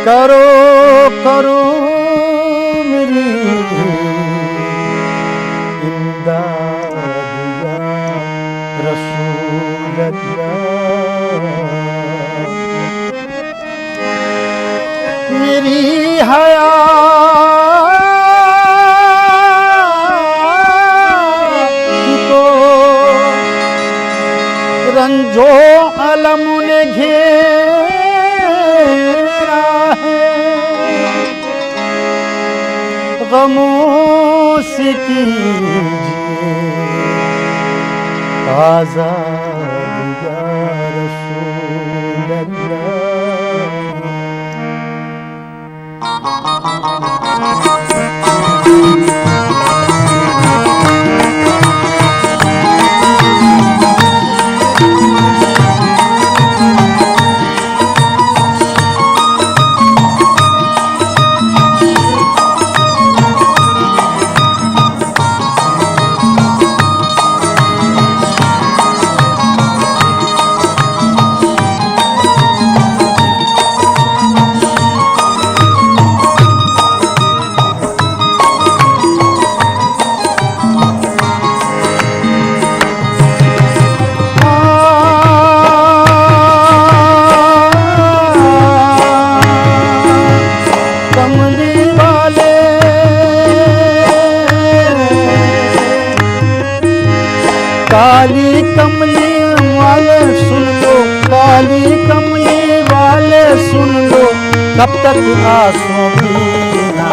करो करो मेरी इमदाद या रसूल अल्लाह। मेरी हयात को रंजो अलम ने घेरा है, गमों से कीजिए आज़ाद या रसूल अल्लाह। काली कमली वाले सुन लो, काली कमली वाले सुन लो, कब तक आंसू पीना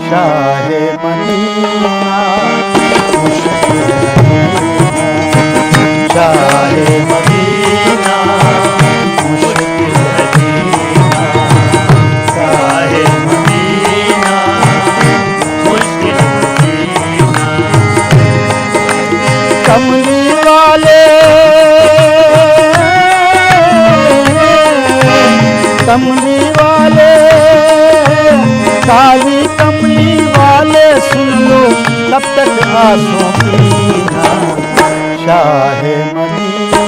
शाहे मदीना। शाहे मदीना मुश्किल है जीना, शाहे मदीना मुश्किल है जीना। कमली वाले कमली वाले काली कमली वाले सुन लो, कब तक आंसू पीना शाहे मदीना।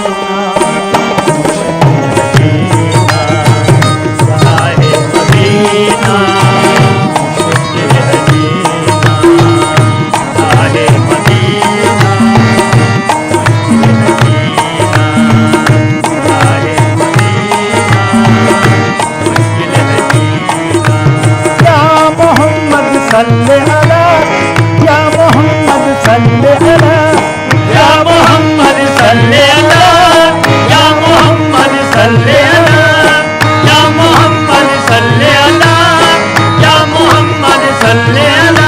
शाहे मदीना मुश्किल है जीना, शाहे मदीना सल्ले अला या मोहम्मद सल्ले अला या मोहम्मद सल्ले अला या मोहम्मद सल्ले अला या मोहम्मद सल्ले अला या मोहम्मद सल्ले अला।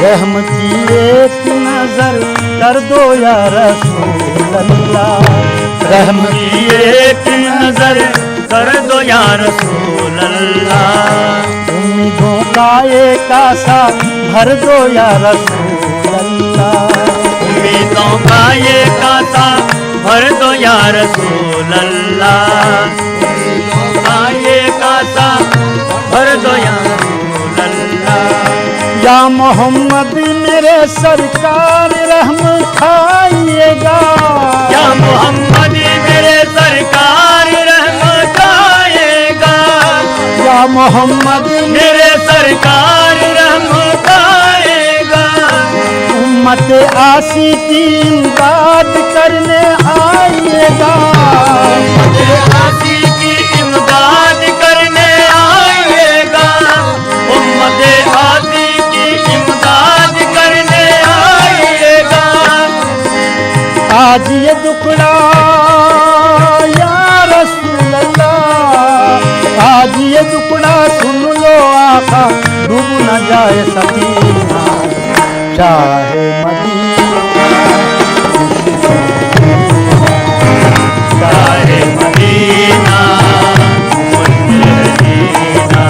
रहम की एक नजर कर दो या रसूल अल्लाह, रहम की एक नजर कर दो या रसूल अल्लाह। उम्मीदों का एक आसा भर दो या रसूल अल्लाह, उम्मीदों का एक आसा भर दो या रसूल अल्लाह। उम्मीदों का एक आसा भर दो या रसूल अल्लाह। या मोहम्मद मेरे सरकार रहम खाइएगा, या मोहम्मद मेरे सरकार रहम खाइएगा, या मोहम्मद मेरे सरकार रहम खाइएगा। उम्मत आसी की इमदाद करने आइएगा, उम्मत आसी की इमदाद करने आइएगा, उम्मत आसी इमदाद करने आइएगा। आज ये दुखड़ा या रसूल अल्लाह, आज ये दुखड़ा सुन लो आका, डूब न जाए सफीना शाहे मदीना। शाहे मदीना मुश्किल है जीना,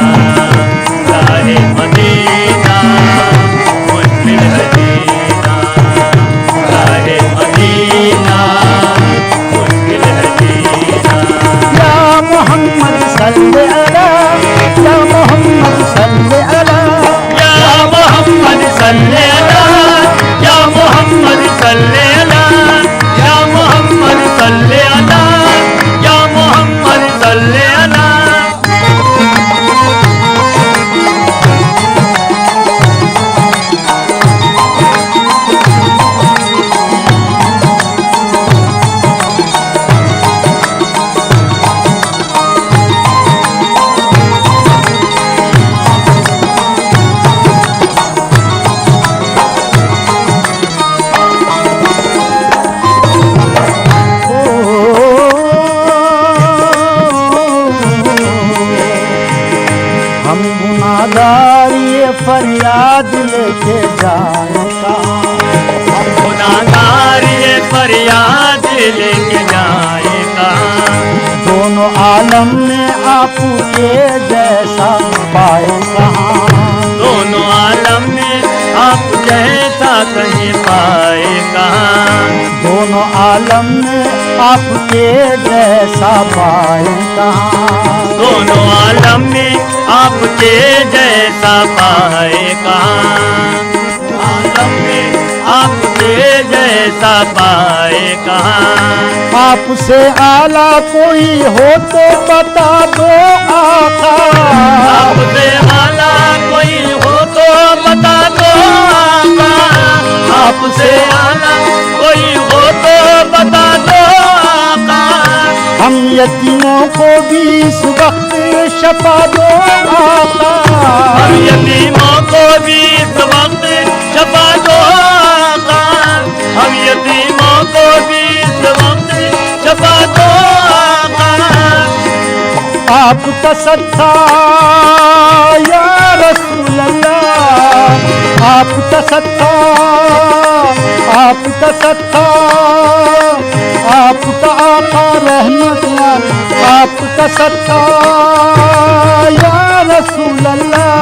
फरियाद लेके जाए कहाँ। दोनों आलम में आपके जैसा पाए कहाँ। दोनों आलम में आप जैसा कहीं पाए कहाँ। दोनों आलम में आपके जैसा पाए कहाँ। दोनों आलम में आपके जैसा पाए कहाँ। आलम में आपके जैसा पाए कहाँ। आपसे आला कोई हो तो बता दो आका। आपसे आला कोई हो तो बता दो आका। आपसे आला कोई हो तो बता दो आका। हम यतीमों को भी इस वक्त शफा दो आका। हम यतीमों को भी इस वक्त शफा दो आका। हम यतीमों को भी इस वक्त शफा दो आका। आपका सत्ता या रसूल अल्लाह। आपका सत्ता, आपका सत्ता, आपका आका रहमत, आपका सत्ता या रसूल अल्लाह।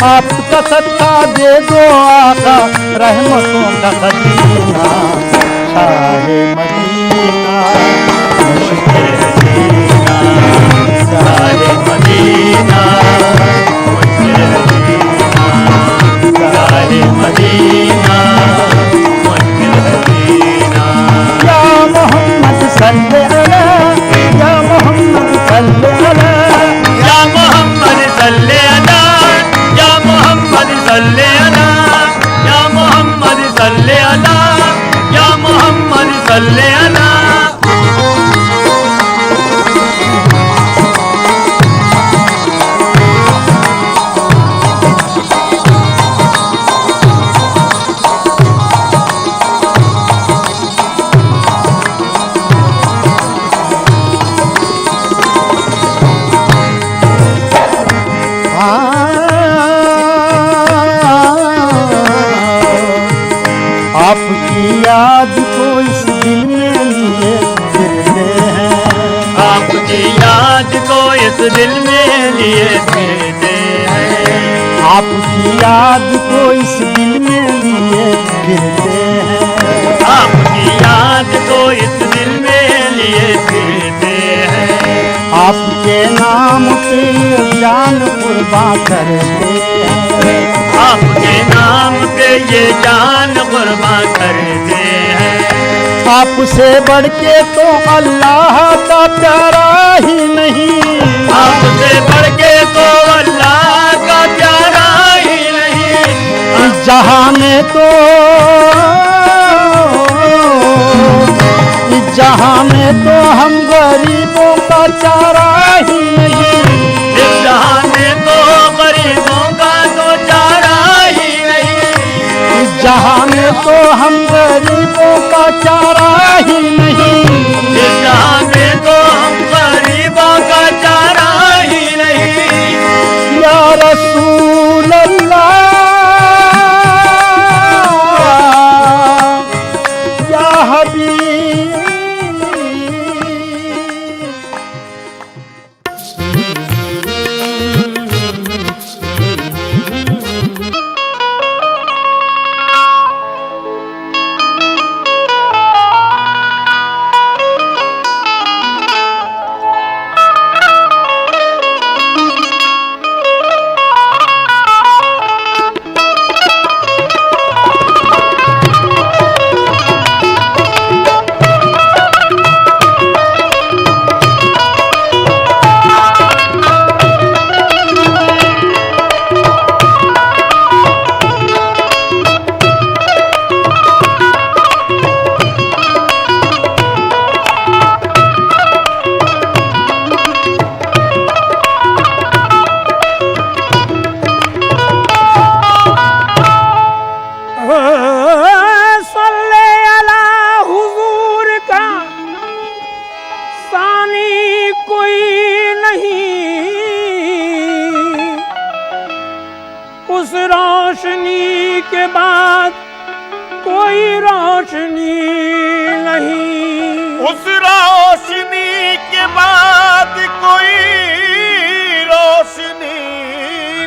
आपका सत्ता दे दो आका, रहमतों का खजीना शाहे मदीना। मुझे जीना शाहे मदीना। मुझे जीना शाहे मदीना। मुझे जीना। या मोहम्मद सल्ले अला, या मोहम्मद सल्ले अला। या मोहम्मद सल्ले अला। या मोहम्मद सल्ले अला। या मोहम्मद सल्ले अला। या मोहम्मद सल्ले अला। आपकी याद को इस दिल में लिए फिरते हैं। आपकी याद को इस दिल में लिए फिरते हैं। आपकी याद को इस दिल में लिए फिरते हैं। आपकी याद को इस दिल में लिए फिरते हैं। आपके नाम पे जान कुर्बान करते हैं। आपके नाम पे ये जान कुर्बान करते हैं। आपसे बढ़ के तो अल्लाह का प्यारा ही नहीं। आपसे बढ़ के तो अल्लाह का प्यारा ही नहीं। इस जहां में तो, इस जहां में तो हम गरीबों का चारा ही नहीं। इस जहां में तो गरीबों का तो चारा ही नहीं। इस जहां में तो हम गरीबों का चारा ही नहीं। इस जहां में तो हम गरीबों का चारा ही नहीं। या रसूल अल्लाह, या हबीब। उस रोशनी के बाद कोई रोशनी रोशनी के बाद कोई रोशनी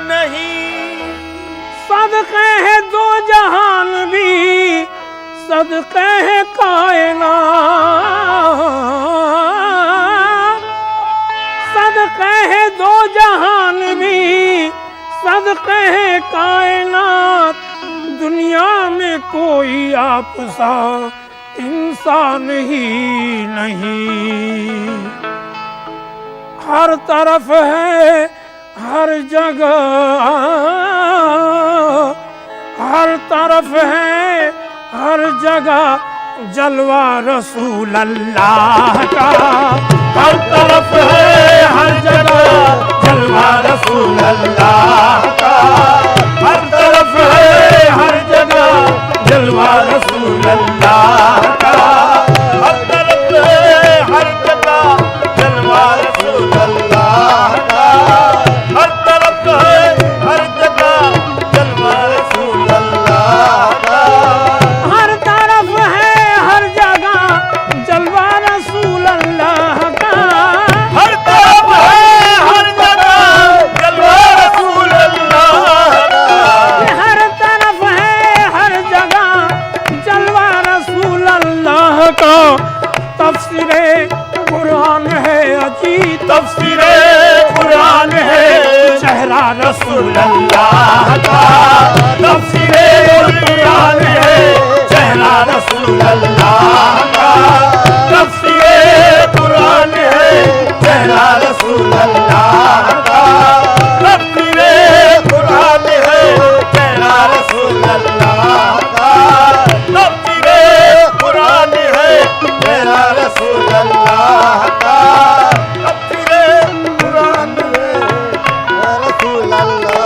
नहीं। सदके है दो जहान भी, सदके है कायनात, सदके है दो जहान भी, सदके है कायनात। दुनिया में कोई आप सा इंसान ही नहीं। हर तरफ है हर जगह, हर तरफ है हर जगह जलवा रसूल अल्लाह का। हर तरफ है हर जगह जलवा रसूल अल्लाह का। हर तरफ है हर जगह जलवा रसूल अल्लाह का। हर तरफ है हर जगह जलवा रसूल अल्लाह का। हर तरफ है हर जगह जलवा रसूल अल्लाह का। हर तरफ है हर जगह जलवा रसूल अल्लाह का। हर तरफ है हर जगह जलवा रसूल अल्लाह का। हर तरफ है हर जगह जलवा रसूल अल्लाह का। तफसीरे कुरान है अजीब, तफसीरे कुरान है चेहरा रसूल अल्लाह का। तफसीरे कुरान है चेहरा रसूल अल्लाह का। तफसीरे कुरान है चेहरा रसूल अल्लाह का। तफसीरे कुरान है चेहरा रसूल अल्लाह का। तफसीरे कुरान है चेहरा रसूल अल्लाह का। तफसीरे कुरान है रसूल अल्लाह।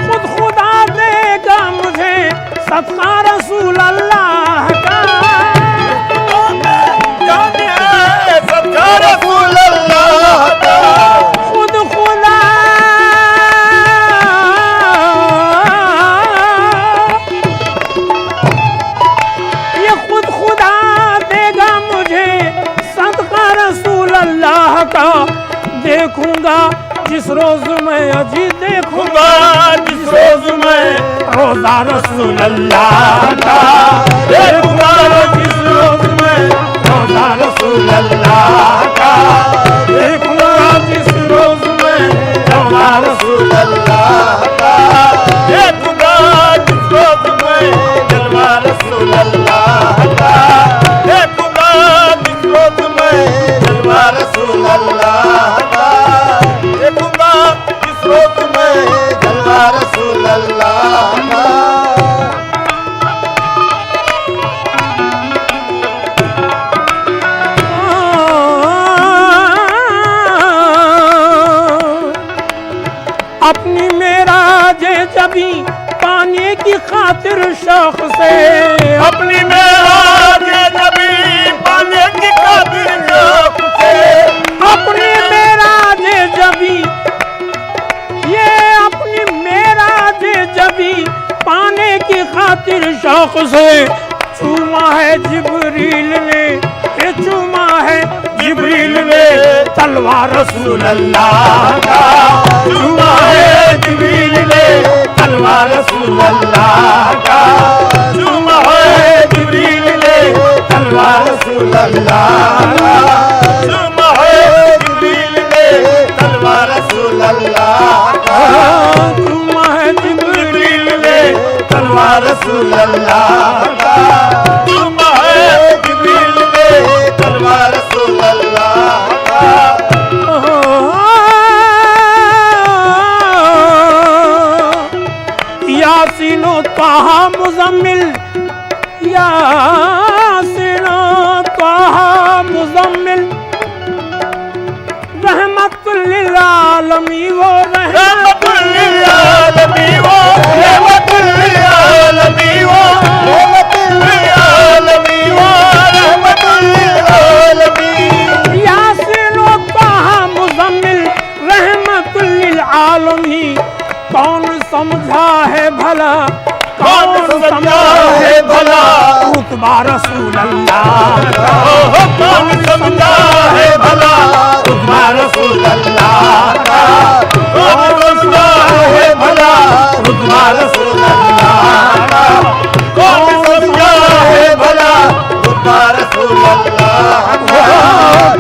खुद खुदा देगा मुझे सदका रसूल अल्लाह का। जान है सबका रसूल अल्लाह का। खुद खुदा ये खुद खुदा देगा मुझे सदका रसूल अल्लाह का। देखूंगा जिस रोज मैं अजी देखूंगा, जिस रोज मैं रोजा रसूल अल्लाह का देखूंगा, जिस रोज मैं रोजा रसूल अल्लाह का देखूंगा जिस रोज मैं रोजा रसूल अल्लाह का देखूंगा, जिस रोज मैं जलवा रसूल अल्लाह का देखूंगा, जिस रोज मैं जलवा रसूल अल्लाह का देखूंगा, जिस रोज मैं जलवा रसूल अल्लाह का। अपनी मेराजे जबी पाने की खातिर शौक से, अपनी मेराज नबी पाने की खातिर शौक से, अपनी मेराजे जबी ये अपनी मेराजे जबी पाने की खातिर शौक से चूमा है जिब्रील ने, ये चूमा है जिब्रील ने तलवार रसूल अल्लाह का चूमा है जिब्रील ने तलवार रसूल अल्लाह का चूमा है जिब्रील ने तलवार रसूल अल्लाह का चूमा है जिब्रील ने तलवार रसूल अल्लाह का चूमा है जिब्रील ने तलवार रसूल अल्लाह का चूमा है जिब्रील ने तलवार रसूल अल्लाह का। यासीनो ताहा मुजम्मिल, यासीनो ताहा मुजम्मिल रहमतुल लिल आलमीन वो रहमतुल लिल आलमीन वो रहमतुल लिल आलमीन वो रहमतुल लिल आलमीन वो रहमतुल लिल आलमीन। यासीनो का। कौन समझा है भला रुतबा रसूल अल्लाह का। कौन समझा है भला रुतबा रसूल अल्लाह का। कौन समझा है भला रुतबा रसूल अल्लाह का।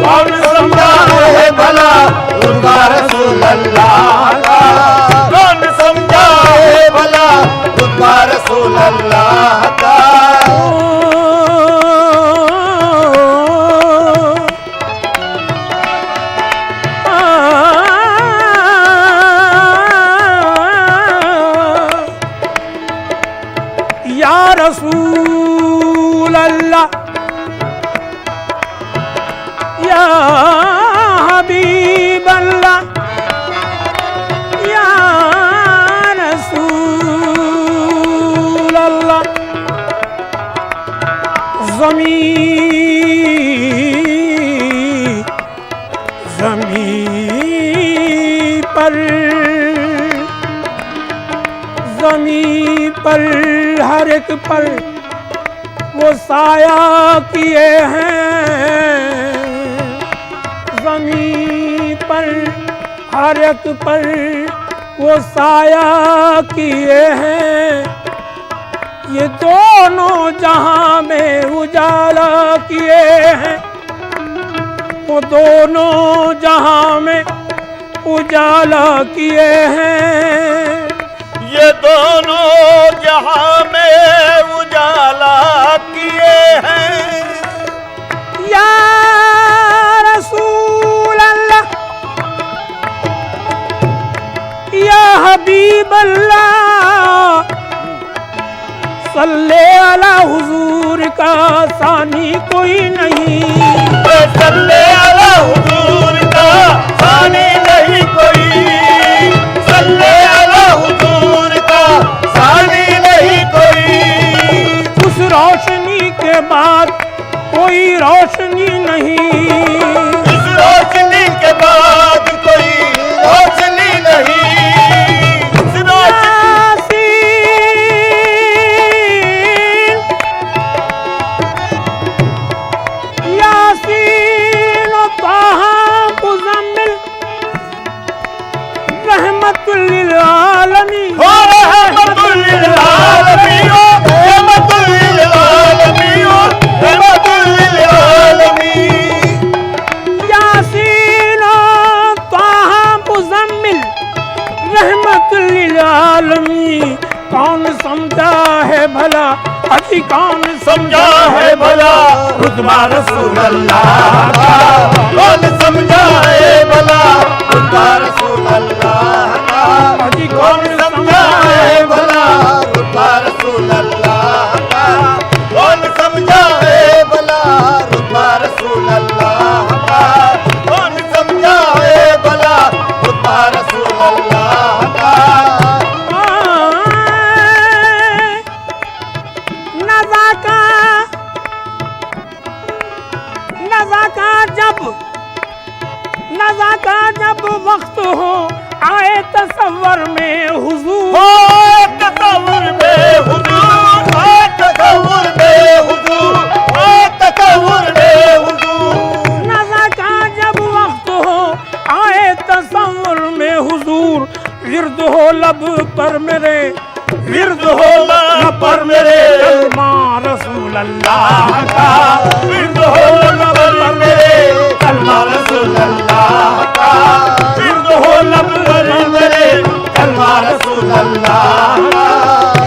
कौन समझा है भला रुतबा रसूल अल्लाह का। कौन समझा है भला रुतबा रसूल अल्लाह का। या रसूल अल्लाह या हबीब अल्लाह या रसूल अल्लाह। ज़मीं पर हर एक पर वो साया किए हैं। ज़मीं पर हर एक पर वो साया किए हैं। ये दोनों जहां में उजाला किए हैं। वो दोनों जहां में उजाला किए हैं। ये दोनों जहां में उजाला किए हैं। या रसूल अल्लाह या हबीब अल्लाह सल्ले अला हुजूर का सानी कोई नहीं। सल्ले अला हुजूर का सानी नहीं कोई। सल्ले अला हुजूर का सानी नहीं कोई। उस रोशनी के बाद कोई रोशनी नहीं। इस रोशनी के बाद कोई रोशनी नहीं। इस रोशनी यासीन और ताहा मुज़म्मिल रहमतुल लिल आलमीन। हो रहमतुल लिल आलमीन। रहमतुल लिल आलमीन। रहमतुल लिल आलमीन। यासीन और ताहा मुज़म्मिल रहमतुल लिल आलमीन। कौन समझा है भला अजी कौन समझा है भला रुतबा रसूल अल्लाह का। कौन समझा है भला रुतबा रसूल अल्लाह का। अजी कौन समझा है भला रुतबा रसूल अल्लाह का। कौन समझा है भला रुतबा रसूल अल्लाह का। कौन समझा है भला रुतबा रसूल अल्लाह का। नज़ा का जब वक्त हो आए तसव्वुर में हुजूर। तसव्वुर में हुजूर। तसव्वुर में हुजूर। तसव्वुर में हुजूर। नज़ा का जब वक्त हो आए तसव्वुर में हुजूर। विर्द हो लब पर मेरे विर्द हो लब पर मेरे कलमा रसूल अल्लाह का। विर्द हो लब पर मेरे कलमा रसूल अल्लाह का। विर्द हो लब पर मेरे कलमा रसूल अल्लाह का।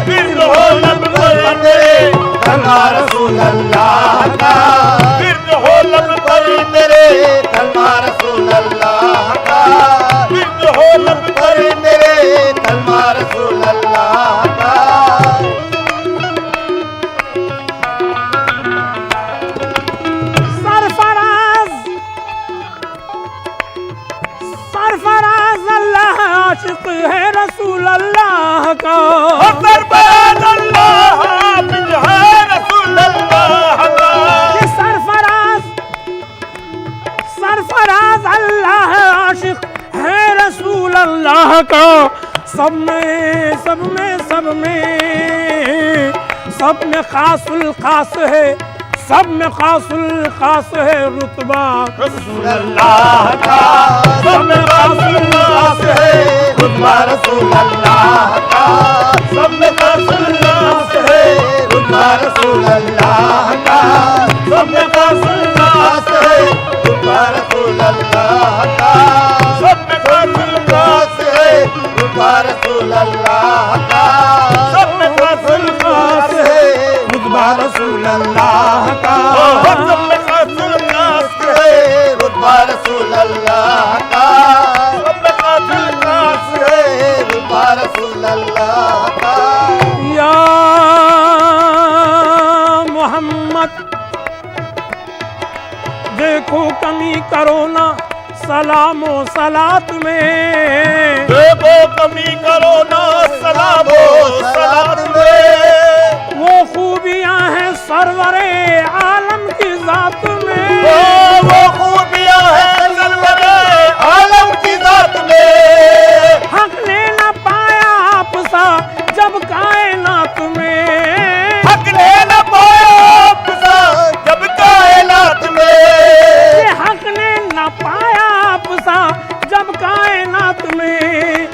विर्द हो लब पर मेरे कलमा रसूल अल्लाह का। विर्द हो लब पर मेरे कलमा रसूल अल्लाह का। विर्द हो लब पर मेरे कलमा रसूल अल्लाह का। सरफराज अल्लाह आशिक है रसूल अल्लाह का। सरफराज अल्लाह हाफिज है रसूल अल्लाह का। ये सरफराज अल्लाह आशिक है रसूल अल्लाह का। सब में खासुल खास है सब में खासुल खास है रुतबा रसूल अल्लाह का सब में खासुल खास है रुतबा रसूल अल्लाह का सब में खासुल खास है रुतबा रसूल अल्लाह का सब में खासुल खास है रुतबा रसूल अल्लाह का सब में खासुल खास है रुतबा रसूल अल्लाह का सब में खासुल खास है रुतबा रसूल अल्लाह का सब में खासुल खास है रुतबा रसूल अल्लाह का सब में खासुल खास है रुतबा रसूल अल्लाह का या मोहम्मद देखो कमी करो ना सलामो सलात में देखो कमी करो ना सलामो सलात में वो खूबियां हैं सरवरे आलम की जात में वो खूबियां हैं सरवरे आलम की जात में हक ने न पाया आपसा जब कायनात में हक ने न पाया आपसा जब कायनात में हक ने न पाया आपसा जब कायनात में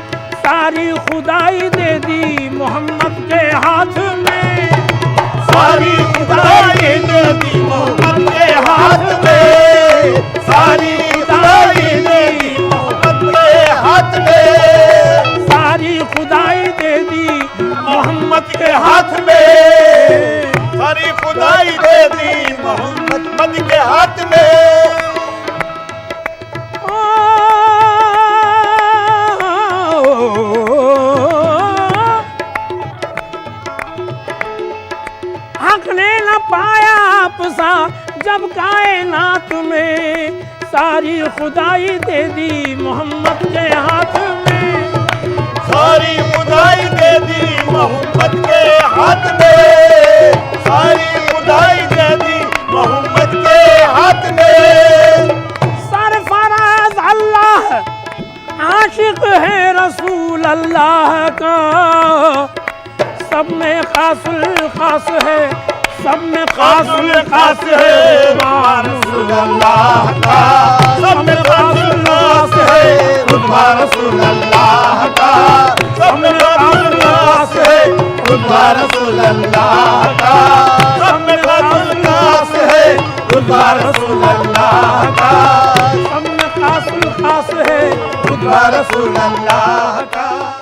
सारी खुदाई दे दी मोहम्मद के हाथ में सारी खुदाई दे दी मोहम्मद के हाथ में सारी खुदाई दे दी मोहम्मद के हाथ में सारी खुदाई दे दी मोहम्मद के हाथ में सारी खुदाई दे दी मोहम्मद के हाथ में हक ने न पाया आपसा जब कायनात में सारी खुदाई दे दी मोहम्मद के हाथ में सारी खुदाई दे दी मोहम्मद के हाथ में सारी खुदाई दे दी मोहम्मद के हाथ में सरफराज अल्लाह आशिक है रसूल अल्लाह का सब में खासुल खास है सब में खासुल खास है रसूल अल्लाह का सब में खासुल खास है रुतबा रसूल अल्लाह का सब में खासुल खास है रुतबा रसूल अल्लाह का सब में खासुल खास है रुतबा रसूल अल्लाह का सब में खासुल खास है रुतबा रसूल अल्लाह का